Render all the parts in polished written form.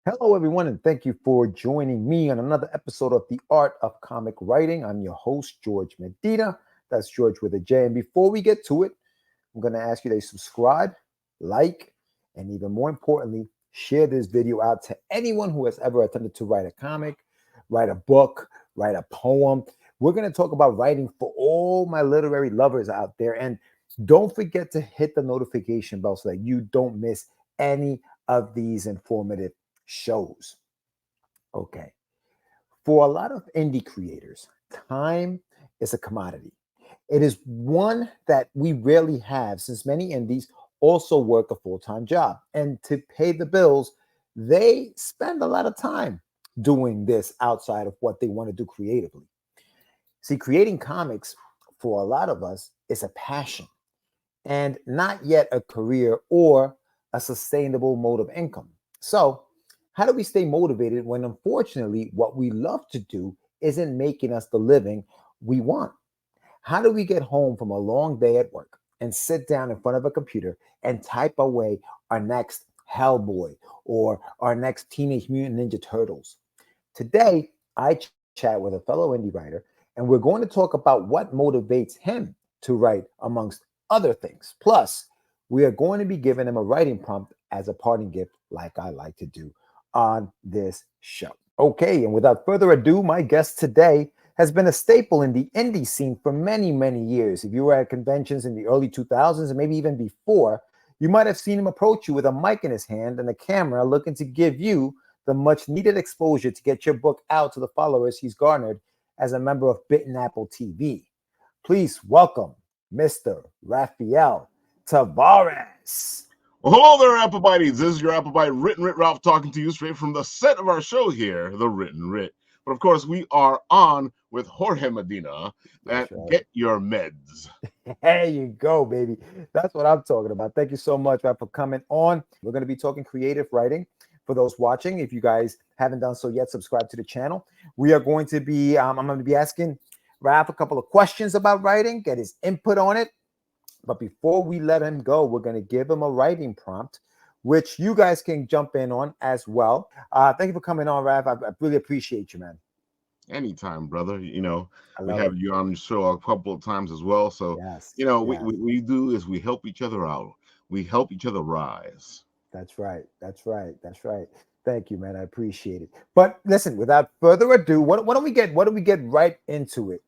Hello, everyone, and thank you for joining me on another episode of The Art of Comic Writing. I'm your host, Jorge Medina. That's George with a J. And before we get to it, I'm going to ask you to subscribe, like, and even more importantly, share this video out to anyone who has ever attempted to write a comic, write a book, write a poem. We're going to talk about writing for all my literary lovers out there. And don't forget to hit the notification bell so that you don't miss any of these informative shows. Okay. For a lot of indie creators, time is a commodity. It is one that we rarely have since many indies also work a full-time job. And to pay the bills, they spend a lot of time doing this outside of what they want to do creatively. See, creating comics for a lot of us is a passion and not yet a career or a sustainable mode of income. So, how do we stay motivated when unfortunately what we love to do isn't making us the living we want? How do we get home from a long day at work and sit down in front of a computer and type away our next Hellboy or our next Teenage Mutant Ninja Turtles? Today, I chat with a fellow indie writer, and we're going to talk about what motivates him to write, amongst other things. Plus, we are going to be giving him a writing prompt as a parting gift, like I like to do on this show. Okay, and without further ado, my guest today has been a staple in the indie scene for many, many years. If you were at conventions in the early 2000s and maybe even before, you might have seen him approach you with a mic in his hand and a camera looking to give you the much needed exposure to get your book out to the followers he's garnered as a member of Bitten Apple TV. Please welcome Mr. Rafael Tavares. Well, hello there, Applebites. This is your Applebite WrittenWritRalf talking to you straight from the set of our show here, The Written Writ. But of course, we are on with Jorge Medina at Get Your Meds. There you go, baby. That's what I'm talking about. Thank you so much, Raf, for coming on. We're going to be talking creative writing. For those watching, if you guys haven't done so yet, subscribe to the channel. We are going to be, I'm going to be asking Raf a couple of questions about writing, get his input on it. But before we let him go, we're going to give him a writing prompt, which you guys can jump in on as well. Thank you for coming on, Raf. I really appreciate you, man. Anytime, brother. You know, we have you on the show a couple of times as well. So, yes, what we do is we help each other out. We help each other rise. That's right. That's right. That's right. Thank you, man. I appreciate it. But listen, without further ado, what do we get right into it?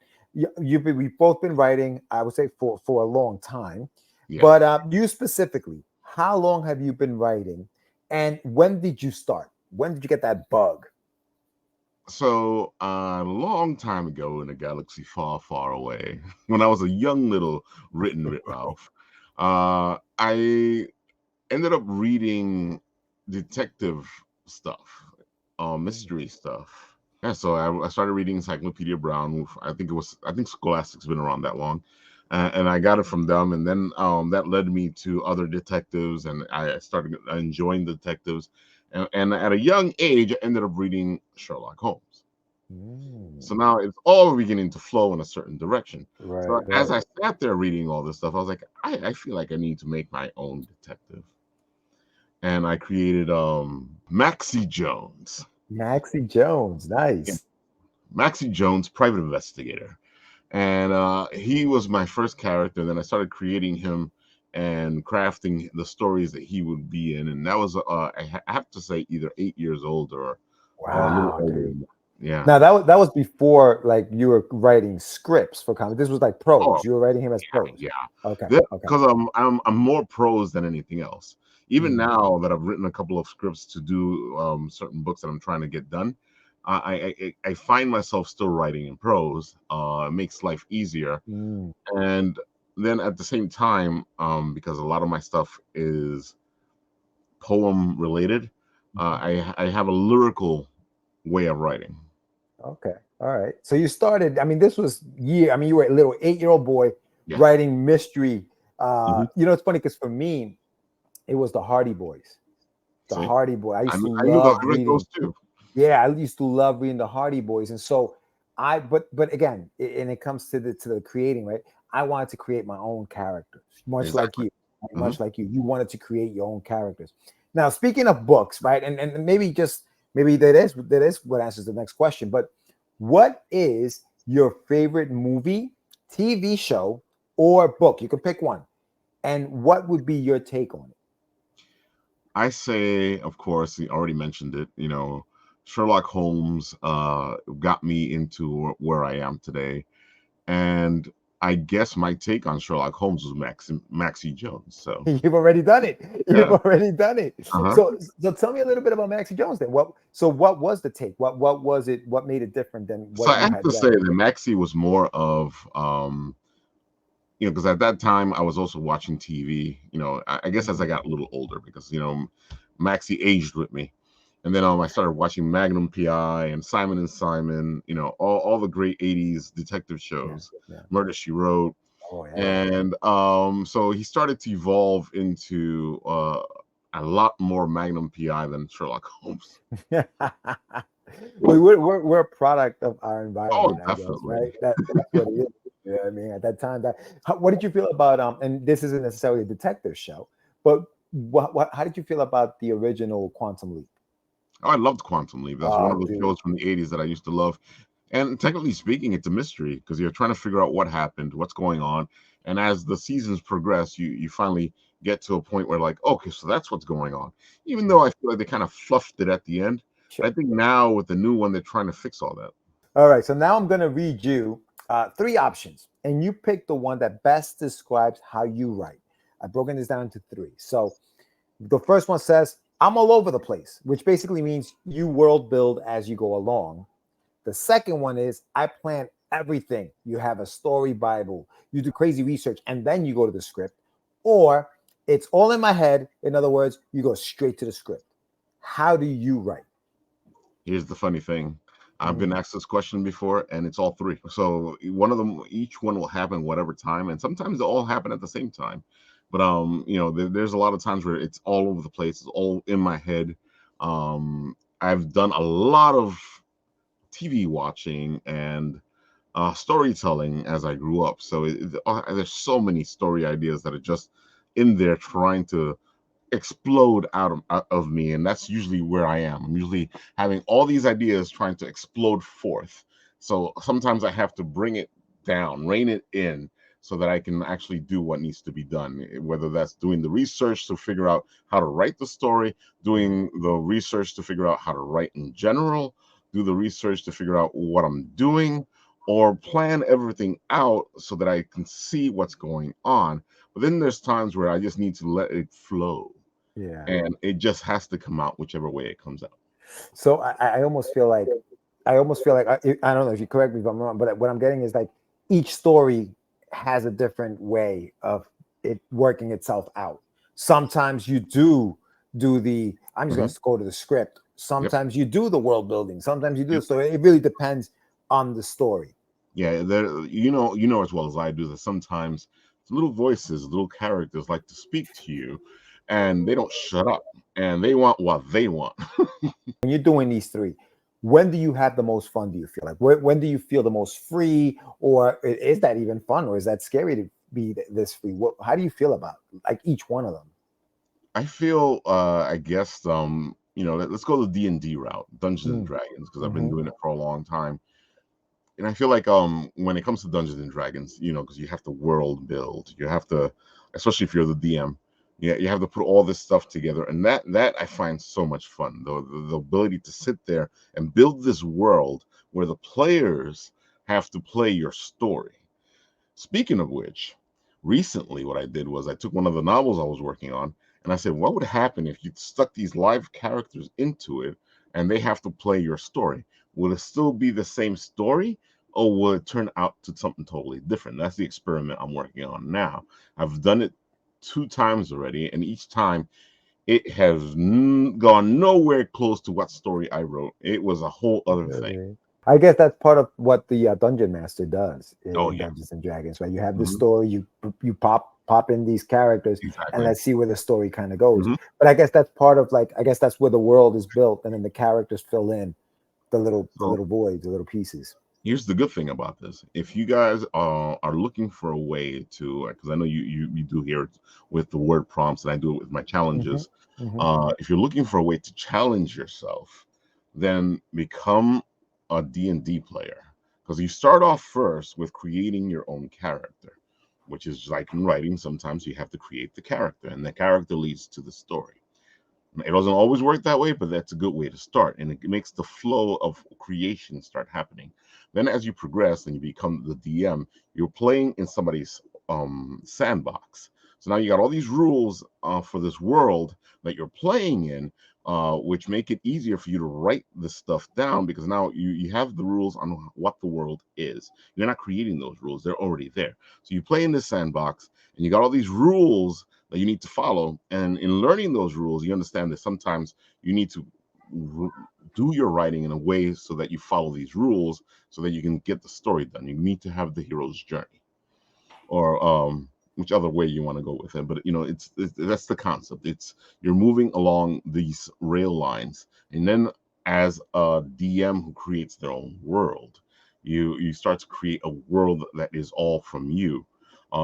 We've both been writing, I would say, for a long time. Yeah. But you specifically, how long have you been writing, and when did you start? When did you get that bug? So a long time ago in a galaxy far, far away, when I was a young little WrittenWritRalf, I ended up reading detective stuff, mystery stuff. Yeah, so I started reading Encyclopedia Brown. I think Scholastic's been around that long, and I got it from them. And then that led me to other detectives, and I started enjoying detectives. And at a young age, I ended up reading Sherlock Holmes. So now it's all beginning to flow in a certain direction. Right, as I sat there reading all this stuff, I was like, I feel like I need to make my own detective. And I created Maxie Jones. Maxie Jones, nice. Yeah. Maxie Jones, private investigator. And he was my first character. Then I started creating him and crafting the stories that he would be in. And that was, I have to say, either 8 years old or a little older. Yeah. Now that was before, like, you were writing scripts for comics. This was like prose. Oh, you were writing him as prose. Yeah. Okay. Because I'm more prose than anything else. Even now that I've written a couple of scripts to do certain books that I'm trying to get done, I find myself still writing in prose. It makes life easier. And then at the same time, because a lot of my stuff is poem related, I have a lyrical way of writing. Okay. All right. So you started, this was you were a little 8-year-old boy writing mystery. It's funny because for me, it was the Hardy Boys. Hardy Boys. I used to love reading those too. Yeah, I used to love reading the Hardy Boys. And so but again, and it comes to the creating, right? I wanted to create my own characters, much like you. Much like you. You wanted to create your own characters. Now, speaking of books, right? And maybe just maybe that is what answers the next question. But what is your favorite movie, TV show, or book? You can pick one. And what would be your take on it? I say, of course, you already mentioned it. Sherlock Holmes got me into where I am today, and I guess my take on Sherlock Holmes was Maxie Jones. So You've already done it. You've yeah, already done it. uh-huh. So tell me a little bit about Maxie Jones then. What was the take? What was it? What made it different than So what I you have had to say read? that Maxie was more of because at that time I was also watching TV. I guess as I Mhm. got a little older, because Maxie aged with me. And then I started watching Magnum PI and Simon and Simon, all the great 80s detective Yeah, shows, yeah. Murder She Wrote. Oh yeah. And so he started to evolve into a lot more Magnum PI than Sherlock Holmes. We're a product of our Oh, environment, I guess, definitely. right? That's what it is. You know what I mean? At that time, what did you feel about and this isn't necessarily a detective show, but how did you feel about the original Quantum Leap? Oh, I loved Quantum Leap. That's one Oh, of the dude. shows from the 80s that I used to love. And technically speaking, it's a mystery because you're trying to figure out what happened, what's going on. And as the seasons progress, you finally get to a point where, like, okay, so that's what's going on. Even Yeah, though I feel like they kind of fluffed it at the end. I sure. think now with the new one, they're trying to fix all that. All right, so now I'm going to read you three options, and you pick the one that best describes how you write. I've broken this down into three. So the first one says, I'm all over the place, which basically means you world build as you go along. The second one is, I plan everything. You have a story Bible, you do crazy research, and then you go to the script. Or it's all in my head. In other words, you go straight to the script. How do you write? Here's the funny thing. I've been Mhm. asked this question before, and it's all three. So one of them, each one will happen whatever time, and sometimes they all happen at the same time. But there's a lot of times where it's all over the place. It's all in my head. I've done a lot of TV watching and storytelling as I grew up. So there's so many story ideas that are just in there trying to explode out of me, and that's usually where I am. I'm usually having all these ideas trying to explode forth. So sometimes I have to bring it down, rein it in, so that I can actually do what needs to be done, whether that's doing the research to figure out how to write the story, Yeah. doing the research to figure out how to write in general, do the research to figure out what I'm doing, or plan everything out so that I can see what's going on. But then there's times where I just need to let it flow, Yeah. and it just has to come out whichever way it comes out. So I almost feel like I don't know if you correct me if I'm wrong, but what I'm getting is like each story has a different way of it working itself out. Sometimes you do the I'm just going Mhm. to go to the script. Yep. Sometimes you do the world building. Sometimes you do the Yep. story. It really depends on the story. Yeah. There. You know as well as I do that sometimes little voices, little characters like to speak to you, and they don't shut up, and they want what they want. When you're doing these three, when do you have the most fun? Do you feel like when do you feel the most free, or is that even fun, or is that scary to be this free? How do you feel about like each one of them? I feel, I guess, let's go the D&D route, Dungeons and Mm, Dragons, because I've been mhm. doing it for a long time. And I feel like when it comes to Dungeons and Dragons, because you have to world build, you have to, especially if you're the DM, yeah, you have to put all this stuff together, and that I find so much fun. The ability to sit there and build this world where the players have to play your story. Speaking of which, recently what I did was I took one of the novels I was working on, and I said, what would happen if you stuck these live characters into it and they have to play your story? Will it still be the same story, or will it turn out to something totally different? That's the experiment I'm working on now. I've done it two times already, and each time it has gone nowhere close to what story I wrote. It was a whole other thing. Really? I guess that's part of what the dungeon master does Oh in yeah. Dungeons and Dragons, right? You have this Mhm. story, you pop in these characters, and Exactly. let's see where the story kind of goes. Mhm. But I guess that's part of like I guess that's where the world is built, and then the characters fill in the So little voids, the little pieces. here's the good thing about this. If you guys are looking for a way to, because I know you do hear it with the word prompts, and I do it with my Hmm. challenges. Hmm. If you're looking for a way to challenge yourself, then become a D&D player, because you start off first with creating your own character, which is like in writing. Sometimes you have to create the character, and the character leads to the story. It doesn't always work that way, but that's a good way to start, and it makes the flow of creation start happening. Then, as you progress and you become the DM, you're playing in somebody's sandbox. So now you got all these rules for this world that you're playing in, which make it easier for you to write this stuff down, because now you have the rules on what the world is. You're not creating those rules; they're already there. So you play in this sandbox, and you got all these rules that you need to follow. And in learning those rules, you understand that sometimes you need to do your writing in a way so that you follow these rules so that you can get the story done. You need to have the hero's journey, or which other way you want to go with it. But it's that's the concept. It's you're moving along these rail lines, and then as a DM who creates their own world, you start to create a world that is all from you.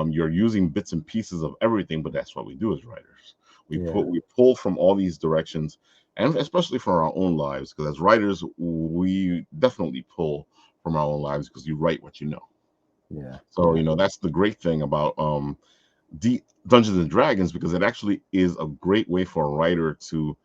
You're using bits and pieces of everything, but that's what we do as writers. Yeah. We pull from all these directions, and especially for our own lives, because as writers, we definitely pull from our own lives, because you write what you know. Yeah. So that's the great thing about Dungeons and Dragons, because it actually is a great way for a writer to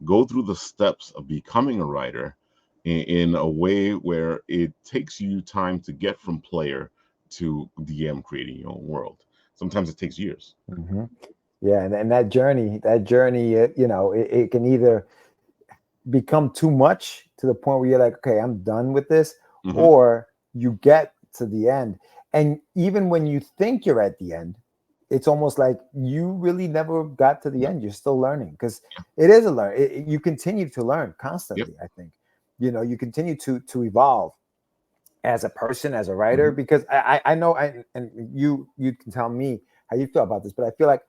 go through the steps of becoming a writer in a way where it takes you time to get from player to DM, creating your own world. Sometimes it takes years. hmm Yeah, and that journey, it can either become too much to the point where you're like, okay, I'm done with this, Hmm. or you get to the end, and even when you think you're at the end, it's almost like you really never got to the Yeah. end. You're still learning, because it is a learn. You continue to learn Yep. constantly. I think, you continue to evolve as a person, as a writer, Hmm. because I know, and you can tell me how you feel about this, but I feel like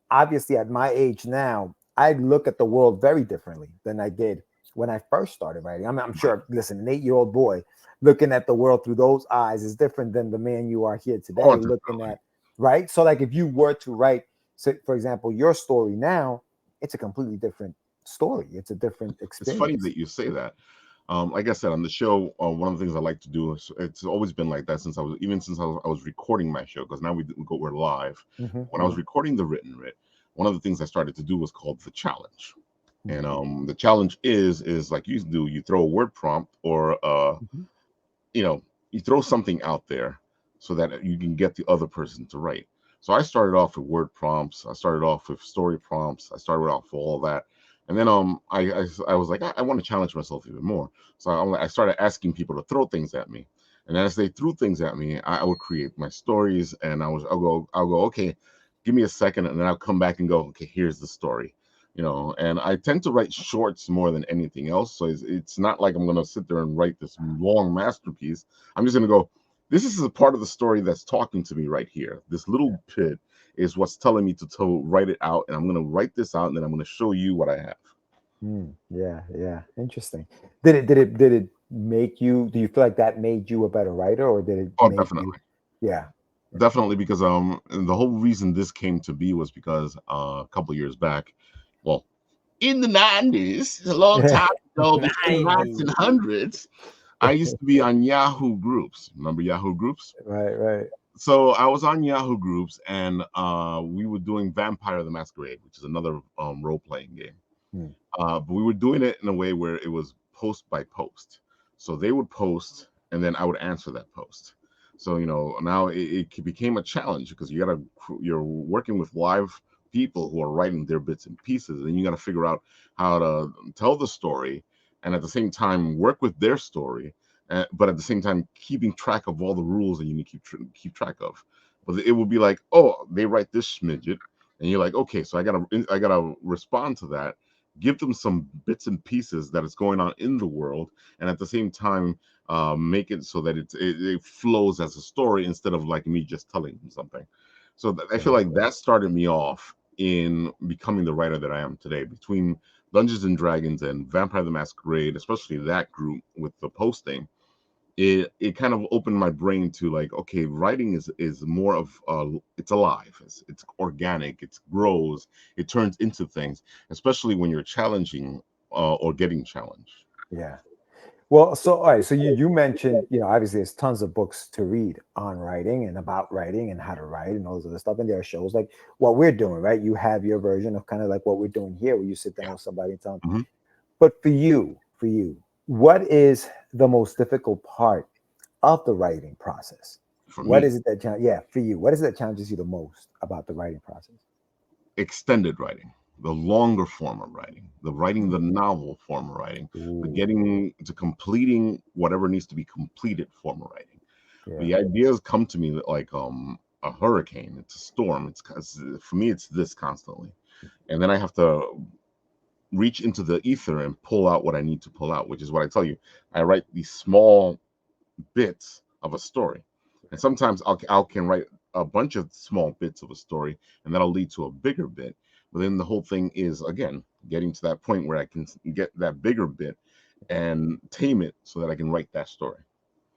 obviously at my age now, I look at the world very differently than I did when I first started writing. I'm Right. sure, listen, an 8-year-old boy looking at the world through those eyes is different than the man you are here Oh, today looking definitely. at, right? So, like, if you were to write, say, for example, your story now, it's a completely different story. It's a different It's funny experience. that you say that. Like I said on the show, one of the things I like to do is, it's always been like that since I was recording my show, because now we're live. Hmm When I was recording the written writ, one of the things I started to do was called the challenge. And hmm the challenge is like you do. You throw a word prompt, or hmm you know, you throw something out there so that you can get the other person to write. So I started off with word prompts. I started off with story prompts. I started off with all that. And then I was like, I want to challenge myself even more. So I started asking people to throw things at me. And as they threw things at me, I would create my stories, and I'll go, okay, give me a second, and then I'll come back and go, okay, here's the story. And I tend to write shorts more than anything else. So it's not like I'm going to sit there and write this long masterpiece. I'm just going to go, this is a part of the story that's talking to me right here. This little bit is what's telling me to write it out. And I'm going to write this out, and then I'm going to show you what I have. Yeah, yeah. Interesting. Did it make you, do you feel like that made you a better writer, or did it Oh, make you, definitely. yeah. Definitely, because and the whole reason this came to be was because a couple of years back, well, in the 90s, a long time ago, between the 90s and 90s. hundreds, I used to be on Yahoo groups. Remember Yahoo groups? Right, right. So I was on Yahoo groups, and we were doing Vampire the Masquerade, which is another role playing game. Hmm. But we were doing it in a way where it was post by post. So they would post, and then I would answer that post. So now it became a challenge, because you're working with live people who are writing their bits and pieces, and you got to figure out how to tell the story, and at the same time work with their story, but at the same time keeping track of all the rules that you need to keep track of. But it would be like, oh, they write this smidget, and you're like, okay, so I gotta respond to that, give them some bits and pieces that is going on in the world, and at the same time make it so that it flows as a story, instead of like me just telling them something. So I feel Right. like that started me off in becoming the writer that I am today, between Dungeons and Dragons and Vampire the Masquerade, especially that group with the posting. It kind of opened my brain to, like, okay, writing is more of it's alive, it's organic, it grows, it turns into things, especially when you're challenging or getting challenged. Yeah. Well, so all right, so you mentioned, obviously there's tons of books to read on writing and about writing and how to write and all this other stuff. And there are shows like what we're doing, right? You have your version of kind of like what we're doing here, where you sit down Yeah. with somebody and tell them. Hmm. But for you, what is the most difficult part of the writing process? For What me, is it yeah, for you, what is it that challenges you the most about the writing process? extended writing, the longer form of writing, the writing, the novel form of writing, the Ooh, getting to completing whatever needs to be completed form of writing. yeah, The ideas come to me like a hurricane. It's a storm. For me, it's this constantly, and then I have to reach into the ether and pull out what I need to pull out, which is what I tell you. I write these small bits of a story, and sometimes I can write a bunch of small bits of a story, and that'll lead to a bigger bit. But then the whole thing is again getting to that point where I can get that bigger bit and tame it so that I can write that story.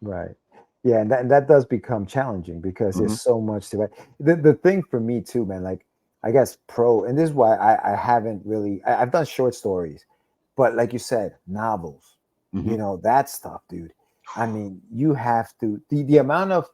right. Yeah, and that does become challenging because there's Hmm. so much to it. The thing for me too, man, like I guess and this is why I haven't really I've done short stories, but like you said, novels, Hmm. that stuff, dude. I mean, you have to the amount of,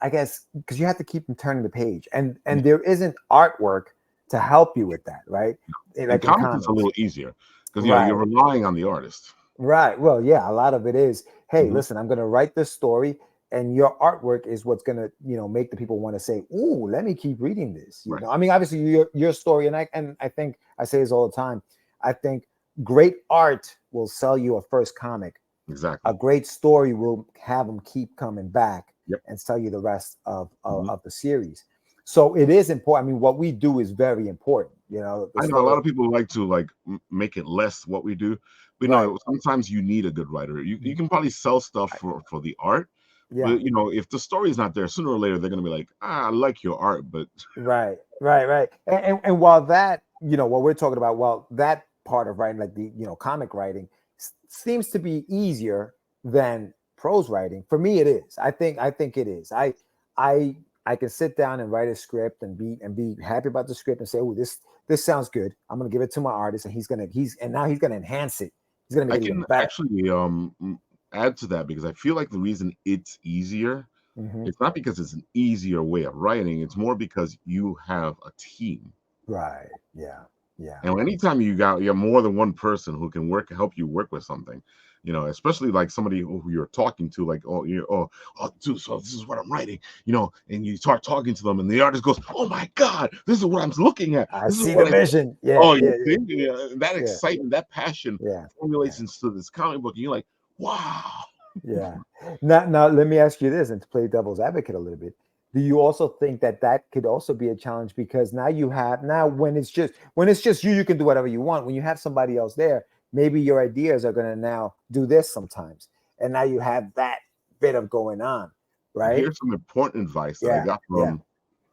I guess, because you have to keep them turning the page, and there isn't artwork to help you with that, right? In Like in comics, it's a comics, little easier because you're right? relying on the artist. Right. Well, yeah, a lot of it is, hey, Hmm. listen, I'm going to write this story, and your artwork is what's going to, make the people want to say, "Ooh, let me keep reading this." Right. I mean, obviously your story, and I think I say this all the time. I think great art will sell you a first comic. A Exactly. great story will have them keep coming back Yep. and sell you the rest of of, Hmm. of the series. So it is important. I mean, what we do is very important. The I know a story. lot of people like to make it less what we do, but Right. sometimes you need a good writer. You Mhm. can probably sell stuff I- for the art, Yeah. but if the story's not there, sooner or later they're gonna be like, I like your art, but Right, right, right. And while that, what we're talking about, while that part of writing, like the, comic writing, seems to be easier than prose writing. For me, it is. I think it is. I I can sit down and write a script and be happy about the script and say, oh, this sounds good. I'm gonna give it to my artist, and now he's gonna enhance it. He's gonna make I it even can better. actually add to that because I feel like the reason it's easier, Hmm. it's not because it's an easier way of writing, it's more because you have a team. Right. Yeah. Yeah. And anytime you have more than one person who can help you work with something, especially like somebody who you're talking to, like, oh, dude, so this is what I'm writing, and you start talking to them, and the artist goes, oh my God, this is what I'm looking at. I This is see what the I, vision. Yeah. oh, Yeah. you see, yeah, that Yeah. excitement, that passion Yeah. formulates Yeah. into this comic book, and you're like, wow. Yeah. Now let me ask you this, and to play devil's advocate a little bit, do you also think that could also be a challenge because now when it's just you can do whatever you want. When you have somebody else there, maybe your ideas are going to now do this sometimes, and now you have that bit of going on, Well, right? here's some important advice that I Yeah. got Yeah. from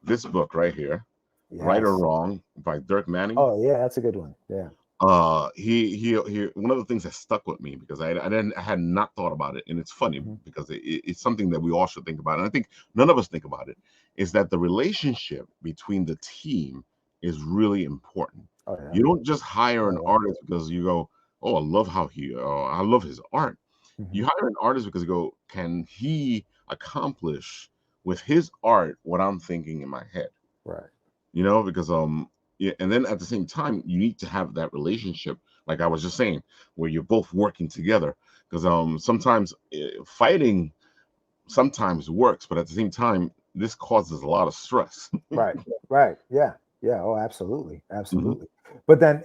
this book right here, Right or Yes. Wrong by Dirk Manning. Oh yeah, that's a good one. Yeah. He one of the things that stuck with me because I had not thought about it, and it's funny Hmm. because it's something that we all should think about, and I think none of us think about it, is that the relationship between the team is really important. Oh yeah. You don't just hire an Oh artist because you go, oh, I love his art. yeah. Hmm. You hire an artist because you go, can he accomplish with his art what I'm thinking in my head? Right. Because yeah, and then at the same time you need to have that relationship, like I was just saying, where you're both working together, because sometimes fighting sometimes works, but at the same time this causes a lot of stress. Right. Right. Yeah. Yeah. Oh, absolutely. Hmm. Absolutely. But then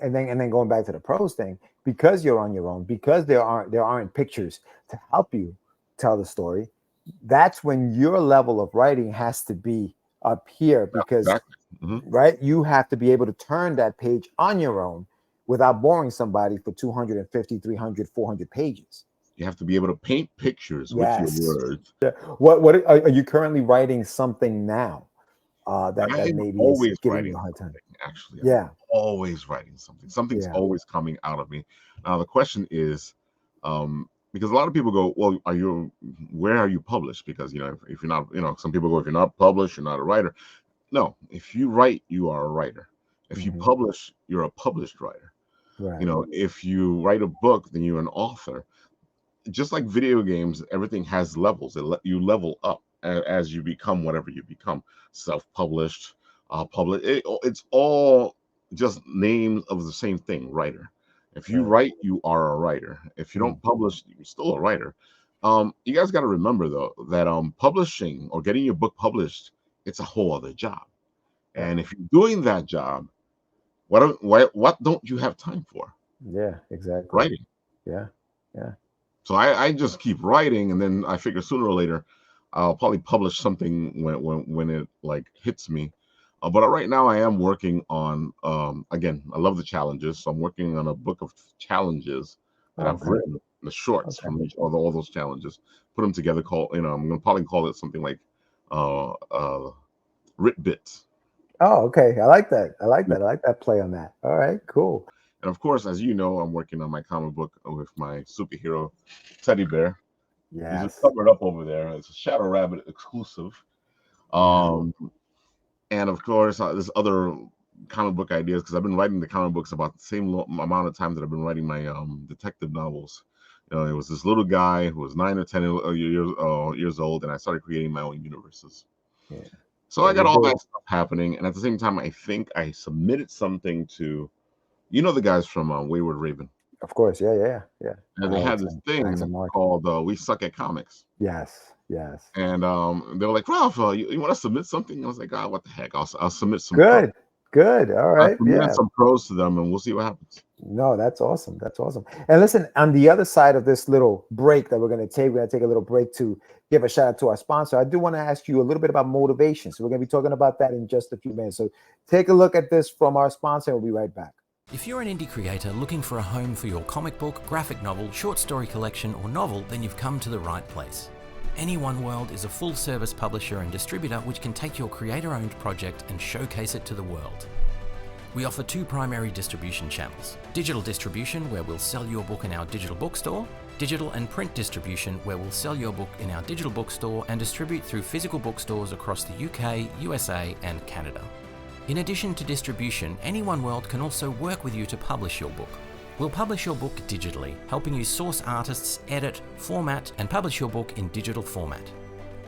going back to the pros thing, because you're on your own, because there aren't pictures to help you tell the story, that's when your level of writing has to be up here because Exactly. Hmm. right, you have to be able to turn that page on your own without boring somebody for 250, 300, 400 pages. You have to be able to paint pictures with your Yes. words. Yeah. What are you currently writing something now that I'm maybe is always giving you writing a hard time? something. Actually, I'm Yeah. always writing something. Something's Yeah. always coming out of me. Now the question is, because a lot of people go, well, where are you published? Because if you're not, some people go, if you're not published, you're not a writer. No, if you write, you are a writer. If you Hmm. publish, you're a published writer. Right. You know, if you write a book, then you're an author. Just like video games, everything has levels. You level up as you become whatever you become. Self-published, published. It's all just names of the same thing. Writer. If you Right. write, you are a writer. If you Mm. don't publish, you're still a writer. You guys got to remember though that publishing or getting your book published, it's a whole other job. Yeah. And if you're doing that job, what don't you have time for? Yeah. Exactly. Writing. Yeah. Yeah. So I just keep writing, and then I figure sooner or later I'll probably publish something when it like hits me. But right now I am working on again, I love the challenges, so I'm working on a book of challenges that I've Okay. written, the shorts Okay. from all those challenges, put them together. I'm gonna probably call it something like uh uh Writ Bits. Oh, okay. I like that. I like that. I like that play on that. All right. Cool. And of course, as you know, I'm working on my comic book with my superhero teddy bear. He's just Yes. covered up over there. It's a Shadow Rabbit exclusive. Yeah. Um, and of course, there's other comic book ideas because I've been writing the comic books about the same amount of time that I've been writing my detective novels. You know, it was this little guy who was 9 or 10 years old, and I started creating my own universes. Yeah. So I Yeah. got You all did. that stuff happening, and at the same time, I think I submitted something to, you know, the guys from Wayward Raven. Of course. Yeah. Yeah. Yeah. And they had Alex this and thing Mark. called "We Suck at Comics," Yes. Yes. and they were like, "Ralph, you want to submit something?" I was like, "Ah, what the heck? I'll submit some prose. Good. Good. All I right. submitted Yeah. some prose to them, and we'll see what happens." No, that's awesome. That's awesome. And listen, on the other side of this little break that we're going to take a little break to give a shout out to our sponsor. I do want to ask you a little bit about motivation. So we're going to be talking about that in just a few minutes. So take a look at this from our sponsor. We'll be right back. If you're an indie creator looking for a home for your comic book, graphic novel, short story collection, or novel, then you've come to the right place. Any One World is a full-service publisher and distributor which can take your creator-owned project and showcase it to the world. We offer two primary distribution channels: digital distribution, where we'll sell your book in our digital bookstore; digital and print distribution, where we'll sell your book in our digital bookstore and distribute through physical bookstores across the UK, USA, and Canada. In addition to distribution, Any One World can also work with you to publish your book. We'll publish your book digitally, helping you source artists, edit, format, and publish your book in digital format.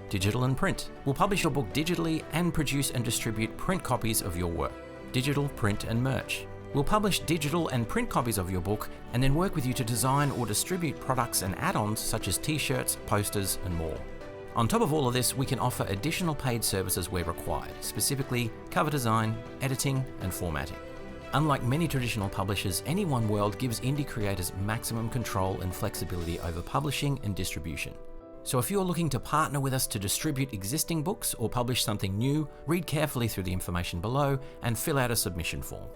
Digital and print. We'll publish your book digitally and produce and distribute print copies of your work. Digital, print, and merch. We'll publish digital and print copies of your book and then work with you to design or distribute products and add-ons such as t-shirts, posters, and more. On top of all of this, we can offer additional paid services where required, specifically cover design, editing, and formatting. Unlike many traditional publishers, Any One World gives indie creators maximum control and flexibility over publishing and distribution. So if you're looking to partner with us to distribute existing books or publish something new, read carefully through the information below and fill out a submission form.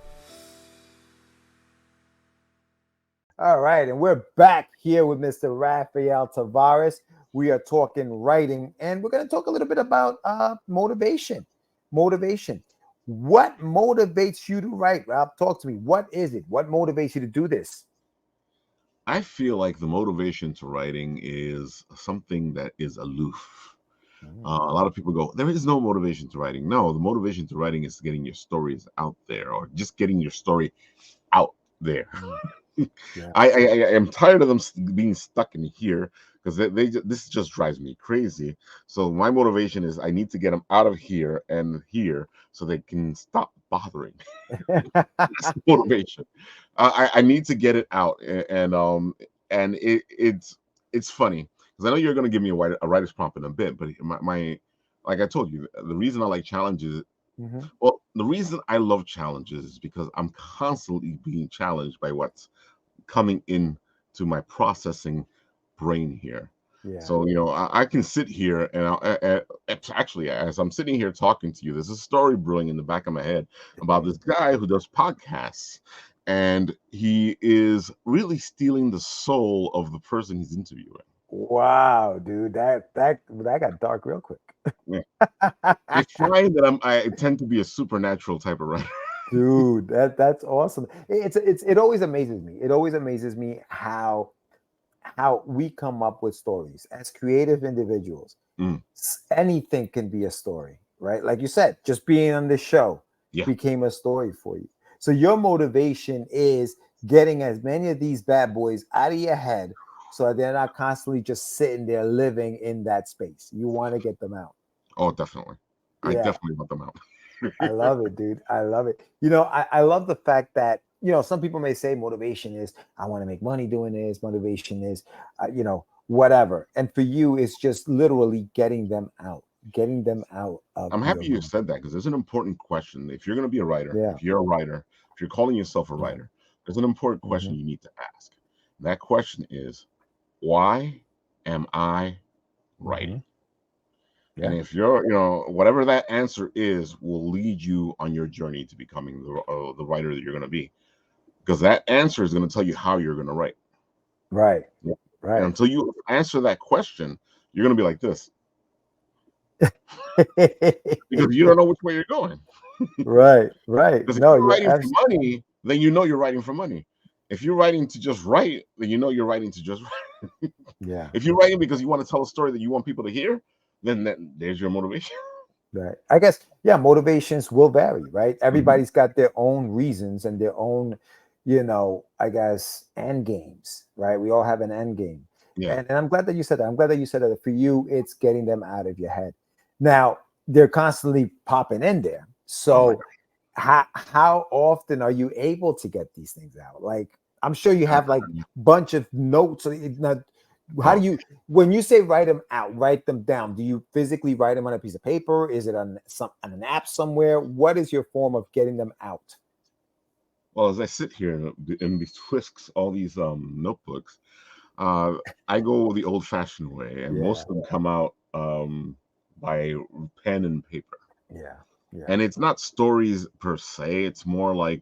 All right. And we're back here with Mr. Rafael Tavares. We are talking writing, and we're going to talk a little bit about motivation. Motivation. What motivates you to write, Rob? Talk to me. What is it? What motivates you to do this? I feel like the motivation to writing is something that is aloof. A lot of people go, there is no motivation to writing. No, the motivation to writing is getting your stories out there, or just getting your story out there. Yeah. I am tired of them being stuck in here because this just drives me crazy. So my motivation is I need to get them out of here and here so they can stop bothering. That's the motivation. I need to get it out, and it's funny because I know you're going to give me a writer's prompt in a bit, but my like I told you, the reason I like challenges. Well, the reason I love challenges is because I'm constantly being challenged by what's coming in to my processing brain here. Yeah. So, you know, I can sit here and actually, as I'm sitting here talking to you, there's a story brewing in the back of my head about this guy who does podcasts, and he is really stealing the soul of the person he's interviewing. Wow, dude, that got dark real quick. Yeah. I find that I tend to be a supernatural type of writer. Dude, that's awesome. It always amazes me. It always amazes me how we come up with stories as creative individuals. Anything can be a story, right? Like you said, just being on this show became a story for you. So your motivation is getting as many of these bad boys out of your head so that they're not constantly just sitting there living in that space. You want to get them out. Oh, definitely. I Yeah. definitely want them out. I love it, dude. I love it. I love the fact that, some people may say motivation is, I want to make money doing this. Motivation is, whatever. And for you, it's just literally getting them out of I'm your happy you mind. said that because there's an important question. If you're going to be a writer, Yeah. if you're a writer, if you're calling yourself a Yeah. writer, there's an important question Mhm. you need to ask. That question is, why am I writing? Mhm. And Yeah. if you're, whatever that answer is, will lead you on your journey to becoming the writer that you're going to be, because that answer is going to tell you how you're going to write. Right. Yeah. And Right. until you answer that question, you're going to be like this because you don't know which way you're going. Right. Right. Because if No, you're you're writing for money, then you know you're writing for money. If you're writing to just write, then you know you're writing to just write. yeah. If you're writing because you want to tell a story that you want people to hear, then there's your motivation. Right. I guess, yeah, motivations will vary, right? Mhm. Everybody's got their own reasons and their own, I guess, end games, right? We all have an end game. Yeah. And I'm glad that you said that. I'm glad that you said that for you, it's getting them out of your head. Now, they're constantly popping in there. Oh my So how often are you able to get these things out? Like, I'm sure you have like God. bunch of notes. How do Oh, you, when you say write them out, write them down? Do you physically write them on a piece of paper? Is it on an app somewhere? What is your form of getting them out? well, as I sit here in these twists, all these notebooks, uh, I go the old-fashioned way, and most Yeah, of them come out by pen and paper. yeah, yeah, And it's not stories per se, it's more like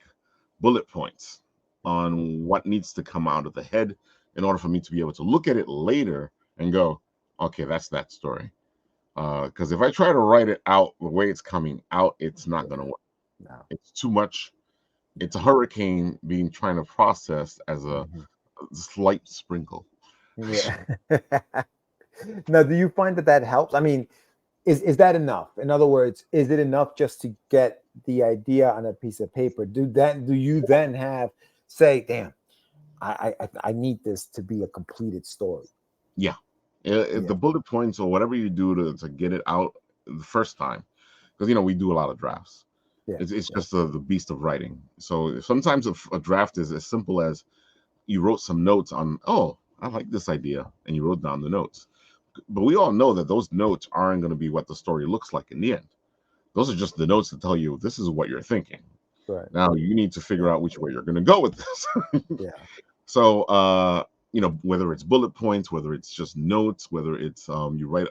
bullet points on what needs to come out of the head in order for me to be able to look at it later and go, okay, that's that story. Because if I try to write it out the way it's coming out, it's not going yeah. to work. No. It's too much. It's a hurricane being trying to process as a Mhm. slight sprinkle. Yeah. Now, do you find that helps? I mean, is that enough? In other words, is it enough just to get the idea on a piece of paper? Do you then have say, damn, I need this to be a completed story? Yeah. Yeah, The bullet points or whatever you do to get it out the first time, because we do a lot of drafts. yeah, It's yeah, just the beast of writing. So sometimes a draft is as simple as you wrote some notes on, oh, I like this idea, and you wrote down the notes. But we all know that those notes aren't going to be what the story looks like in the end. Those are just the notes that tell you this is what you're thinking. right, Now you need to figure yeah, out which way you're going to go with this. yeah, So, whether it's bullet points, whether it's just notes, whether it's you write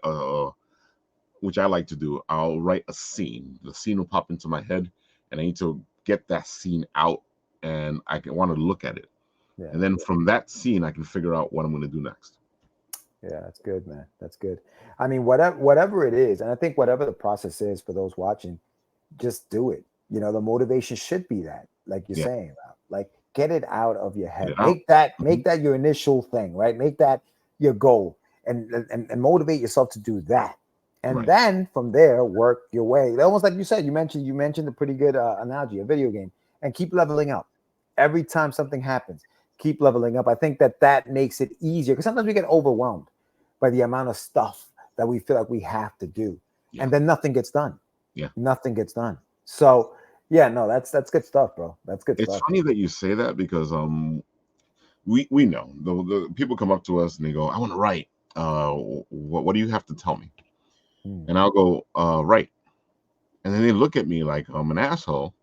which I like to do, I'll write a scene. The scene will pop into my head, and I need to get that scene out, and I can want to look at it, yeah. and then from that scene, I can figure out what I'm going to do next. Yeah, that's good, man. That's good. I mean, whatever it is, and I think whatever the process is for those watching, just do it. The motivation should be that, like you're Yeah, saying, Ralph, like get it out of your get head. it out. Make that your initial thing, right? Make that your goal, and motivate yourself to do that, and Right. then from there work your way. Almost like you said, you mentioned a pretty good analogy, a video game, and keep leveling up every time something happens. Keep leveling up. I think that makes it easier because sometimes we get overwhelmed by the amount of stuff that we feel like we have to do, Yeah. and then nothing gets done. Yeah. Nothing gets done. So yeah, no, that's good stuff, bro. That's good It's stuff. funny that you say that because we know the people come up to us and they go, I want to write. What do you have to tell me? Mm. And I'll go, right. And then they look at me like I'm an asshole.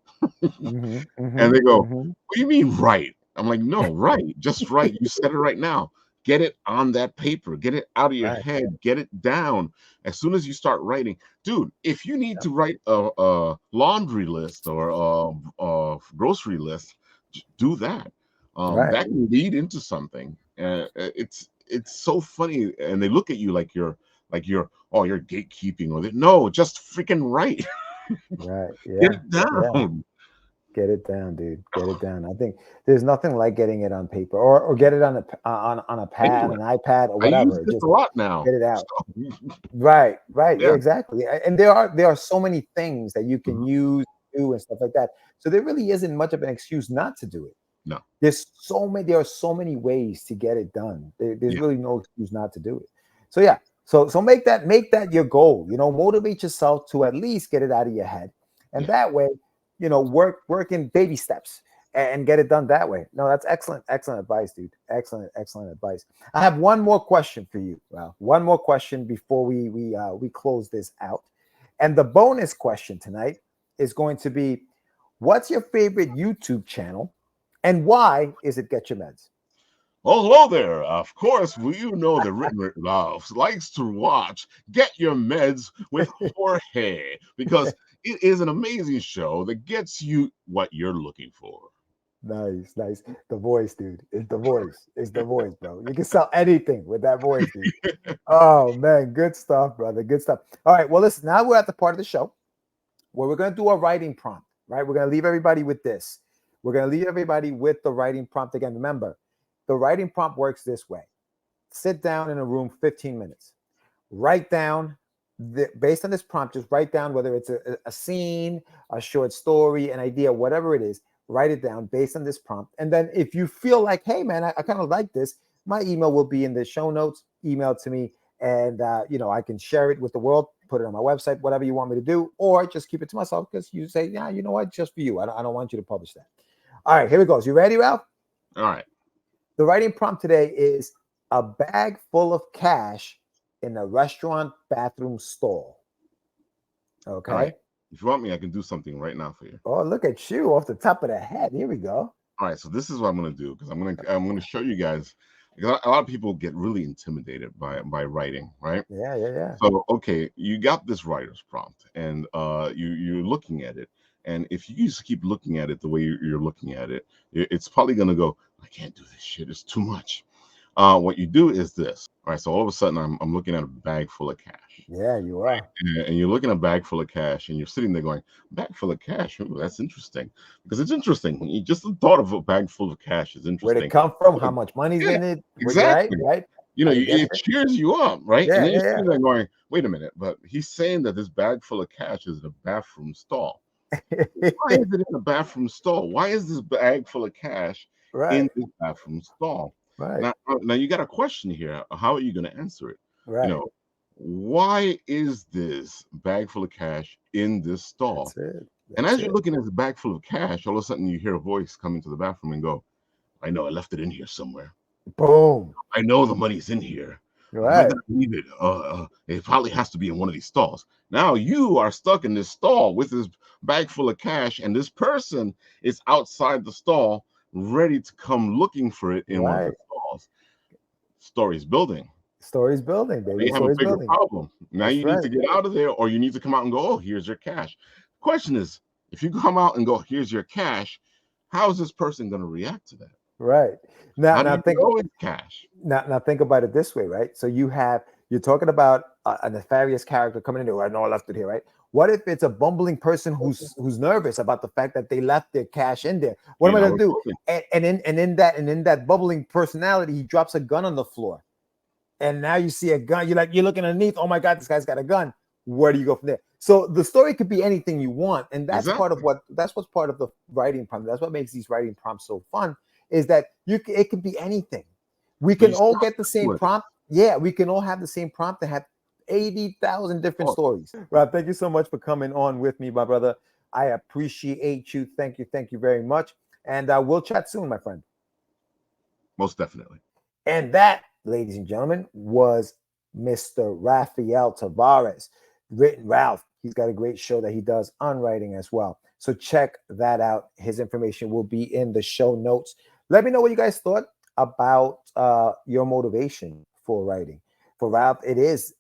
Mhm, And mhm, they go, mhm. what do you mean right? I'm like, no, right. Just right. You said it right now. Get it on that paper. Get it out of your Right. head. Get it down. As soon as you start writing, dude, if you need Yep. to write a laundry list or a grocery list, do that. Right. That can lead into something. It's so funny. And they look at you like you're gatekeeping or no, just freaking write. Right. Get Yeah. it Yeah. down. Get it down, dude. Get it down. I think there's nothing like getting it on paper or get it on a pad, Anyway. an iPad or I use whatever. this Just a lot now. get it out. So, Right. Right. Yeah. yeah. Exactly. And there are so many things that you can Mhm. use, do, and stuff like that. So there really isn't much of an excuse not to do it. No. There are so many ways to get it done. There's really no excuse not to do it. So yeah, so make that your goal. Motivate yourself to at least get it out of your head, and that way, work in baby steps and get it done that way. No, that's excellent advice, dude. Excellent advice. I have one more question for you. Well, one more question before we close this out, and the bonus question tonight is going to be, what's your favorite YouTube channel? And why is it Get Your Meds? Oh, hello there. Of course, you know that WrittenWritRalf likes to watch Get Your Meds with Jorge, because it is an amazing show that gets you what you're looking for. Nice. The voice, dude. It's the voice, bro. You can sell anything with that voice, dude. Oh, man. Good stuff, brother. Good stuff. All right. Well, listen, now we're at the part of the show where we're going to do a writing prompt, right? We're going to leave everybody with this. We're going to leave everybody with the writing prompt. Again, remember, the writing prompt works this way. Sit down in a room 15 minutes. Write down, based on this prompt, just write down whether it's a scene, a short story, an idea, whatever it is. Write it down based on this prompt. And then if you feel like, hey, man, I kind of like this, my email will be in the show notes. Email to me, and I can share it with the world, put it on my website, whatever you want me to do, or just keep it to myself because you say, yeah, you know what, just for you. I don't want you to publish that. All right, here we go. You ready, Ralph? All right. The writing prompt today is a bag full of cash in a restaurant bathroom stall. Okay. Right. If you want me, I can do something right now for you. Oh, look at you off the top of the head. Here we go. All right. So this is what I'm going to do, because I'm going to show you guys, because a lot of people get really intimidated by writing, right? Yeah. So, okay, you got this writer's prompt, and you're looking at it. And if you just keep looking at it the way you're looking at it, it's probably going to go, I can't do this shit. It's too much. What you do is this. All right. So all of a sudden, I'm looking at a bag full of cash. Yeah, you are. And you're looking at a bag full of cash, and you're sitting there going, bag full of cash? Ooh, that's interesting. Because it's interesting. Just the thought of a bag full of cash is interesting. Where'd it come from? How much money's in it? Exactly. Right? It cheers you up, right? Yeah, and then you're sitting there going, wait a minute, but he's saying that this bag full of cash is in a bathroom stall. Why is it in a bathroom stall? Why is this bag full of cash in this bathroom stall? Right. Now you got a question here. How are you going to answer it? Right. Why is this bag full of cash in this stall? And as you're looking at the bag full of cash, all of a sudden you hear a voice come into the bathroom and go, I know, I left it in here somewhere. Boom. I know the money's in here. Right. I'm not gonna leave it. It probably has to be in one of these stalls. Now you are stuck in this stall with this bag full of cash, and this person is outside the stall, ready to come looking for it in one of the stalls. Story's building. Story's building, baby. You have a bigger problem. Now you need to get out of there, or you need to come out and go, oh, here's your cash. Question is, if you come out and go, here's your cash, how is this person going to react to that? Right. Now think cash. Now think about it this way, right? So you're talking about a nefarious character coming in there. I know I left it here, right? What if it's a bumbling person who's nervous about the fact that they left their cash in there? What am I gonna do? And in that bubbling personality, he drops a gun on the floor. And now you see a gun. You're looking underneath. Oh my God, this guy's got a gun. Where do you go from there? So the story could be anything you want, and that's part of what's part of the writing prompt. That's what makes these writing prompts so fun. Is that it can be anything. We can all get the same prompt. Yeah, we can all have the same prompt and have 80,000 different stories. Rob, thank you so much for coming on with me, my brother. I appreciate you. Thank you very much. And we'll chat soon, my friend. Most definitely. And that, ladies and gentlemen, was Mr. Rafael Tavares, WrittenWritRalf. He's got a great show that he does on writing as well. So check that out. His information will be in the show notes. Let me know what you guys thought about your motivation for writing. For Ralph, it is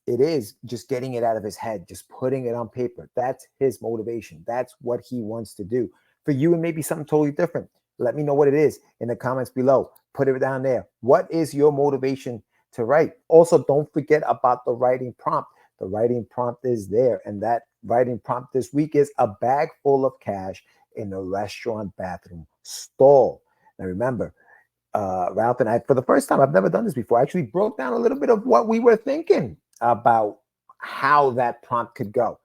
just getting it out of his head, just putting it on paper. That's his motivation. That's what he wants to do. For you, it may be something totally different. Let me know what it is in the comments below. Put it down there. What is your motivation to write? Also, don't forget about the writing prompt. The writing prompt is there, and that writing prompt this week is a bag full of cash in a restaurant bathroom stall. Now remember, Ralph and I, for the first time, I've never done this before, I actually broke down a little bit of what we were thinking about how that prompt could go.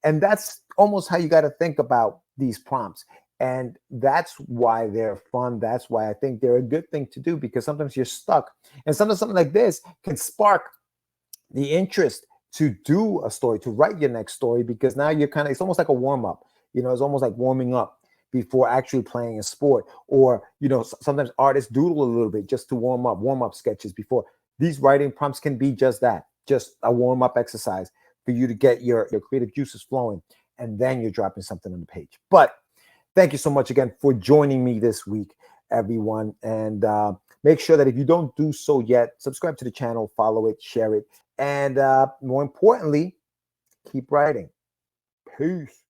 And that's almost how you got to think about these prompts. And that's why they're fun. That's why I think they're a good thing to do, because sometimes you're stuck. And sometimes something like this can spark the interest to do a story, to write your next story, because now you're kind of, it's almost like a warm-up. It's almost like warming up before actually playing a sport. Or, sometimes artists doodle a little bit just to warm up sketches before. These writing prompts can be just that, just a warm-up exercise for you to get your creative juices flowing, and then you're dropping something on the page. But thank you so much again for joining me this week, everyone. And make sure that if you don't do so yet, subscribe to the channel, follow it, share it, and more importantly, keep writing. Peace.